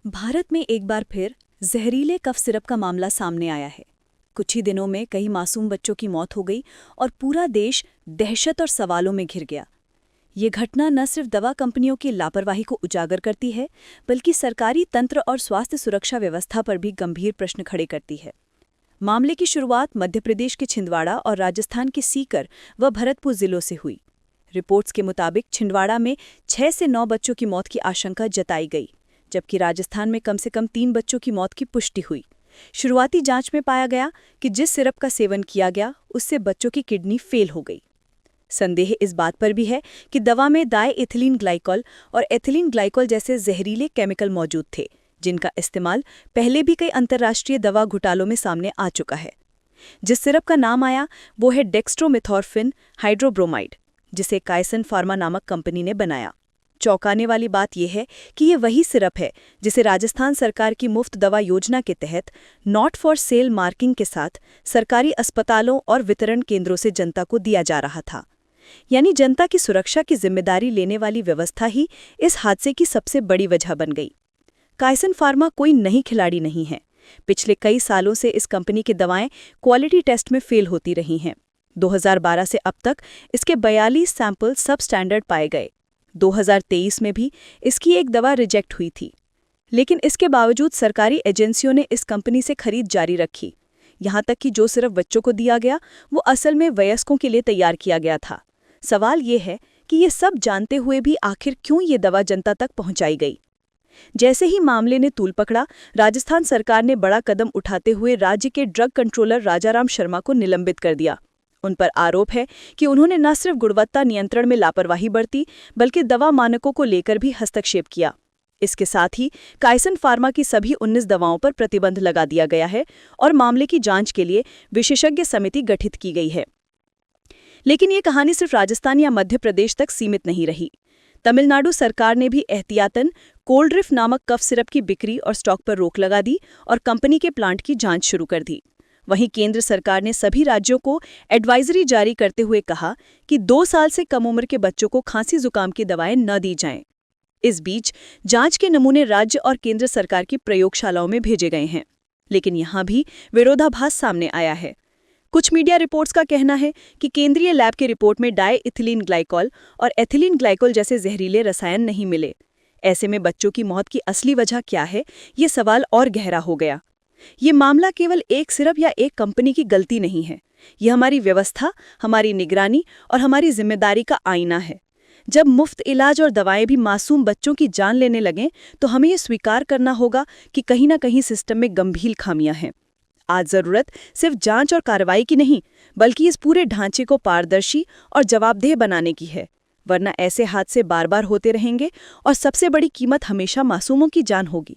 भारत में एक बार फिर जहरीले कफ सिरप का मामला सामने आया है। कुछ ही दिनों में कई मासूम बच्चों की मौत हो गई और पूरा देश दहशत और सवालों में घिर गया। ये घटना न सिर्फ दवा कंपनियों की लापरवाही को उजागर करती है, बल्कि सरकारी तंत्र और स्वास्थ्य सुरक्षा व्यवस्था पर भी गंभीर प्रश्न खड़े करती है। मामले की शुरुआत मध्य प्रदेश के छिंदवाड़ा और राजस्थान के सीकर व भरतपुर जिलों से हुई। रिपोर्ट्स के मुताबिक छिंदवाड़ा में 6 से 9 बच्चों की मौत की आशंका जताई गई, जबकि राजस्थान में कम से कम 3 बच्चों की मौत की पुष्टि हुई। शुरुआती जांच में पाया गया कि जिस सिरप का सेवन किया गया उससे बच्चों की किडनी फेल हो गई। संदेह इस बात पर भी है कि दवा में डाई एथिलीन ग्लाइकॉल और एथिलीन ग्लाइकॉल जैसे जहरीले केमिकल मौजूद थे, जिनका इस्तेमाल पहले भी कई अंतर्राष्ट्रीय दवा घोटालों में सामने आ चुका है। जिस सिरप का नाम आया वो है डेक्स्ट्रोमेथॉर्फिन हाइड्रोब्रोमाइड, जिसे कायसन फार्मा नामक कंपनी ने बनाया। चौंकाने वाली बात यह है कि ये वही सिरप है जिसे राजस्थान सरकार की मुफ्त दवा योजना के तहत नॉट फॉर सेल मार्किंग के साथ सरकारी अस्पतालों और वितरण केंद्रों से जनता को दिया जा रहा था। यानी जनता की सुरक्षा की जिम्मेदारी लेने वाली व्यवस्था ही इस हादसे की सबसे बड़ी वजह बन गई। कायसन फार्मा कोई नई खिलाड़ी नहीं है। पिछले कई सालों से इस कंपनी की दवाएं क्वालिटी टेस्ट में फेल होती रही हैं। 2012 से अब तक इसके 42 सैंपल सब स्टैंडर्ड पाए गए। 2023 में भी इसकी एक दवा रिजेक्ट हुई थी, लेकिन इसके बावजूद सरकारी एजेंसियों ने इस कंपनी से खरीद जारी रखी। यहाँ तक कि जो सिर्फ बच्चों को दिया गया वो असल में वयस्कों के लिए तैयार किया गया था। सवाल ये है कि ये सब जानते हुए भी आखिर क्यों ये दवा जनता तक पहुंचाई गई। जैसे ही मामले ने तूल पकड़ा, राजस्थान सरकार ने बड़ा कदम उठाते हुए राज्य के ड्रग कंट्रोलर राजाराम शर्मा को निलंबित कर दिया। उन पर आरोप है कि उन्होंने न सिर्फ गुणवत्ता नियंत्रण में लापरवाही बरती, बल्कि दवा मानकों को लेकर भी हस्तक्षेप किया। इसके साथ ही कायसन फार्मा की सभी 19 दवाओं पर प्रतिबंध लगा दिया गया है और मामले की जांच के लिए विशेषज्ञ समिति गठित की गई है। लेकिन ये कहानी सिर्फ राजस्थान या मध्य प्रदेश तक सीमित नहीं रही। तमिलनाडु सरकार ने भी एहतियातन कोल्ड्रिफ नामक कफ सिरप की बिक्री और स्टॉक पर रोक लगा दी और कंपनी के प्लांट की जांच शुरू कर दी। वहीं केंद्र सरकार ने सभी राज्यों को एडवाइजरी जारी करते हुए कहा कि 2 साल से कम उम्र के बच्चों को खांसी जुकाम की दवाएं न दी जाएं। इस बीच जांच के नमूने राज्य और केंद्र सरकार की प्रयोगशालाओं में भेजे गए हैं, लेकिन यहां भी विरोधाभास सामने आया है। कुछ मीडिया रिपोर्ट्स का कहना है कि केंद्रीय लैब की रिपोर्ट में डाई एथिलीन ग्लाइकॉल और एथिलीन ग्लाइकॉल जैसे जहरीले रसायन नहीं मिले। ऐसे में बच्चों की मौत की असली वजह क्या है, ये सवाल और गहरा हो गया। ये मामला केवल एक सिरप या एक कंपनी की गलती नहीं है। यह हमारी व्यवस्था, हमारी निगरानी और हमारी जिम्मेदारी का आईना है। जब मुफ्त इलाज और दवाएं भी मासूम बच्चों की जान लेने लगें, तो हमें ये स्वीकार करना होगा कि कहीं ना कहीं सिस्टम में गंभीर खामियां हैं। आज जरूरत सिर्फ जांच और कार्रवाई की नहीं, बल्कि इस पूरे ढांचे को पारदर्शी और जवाबदेह बनाने की है। वरना ऐसे हादसे बार बार होते रहेंगे और सबसे बड़ी कीमत हमेशा मासूमों की जान होगी।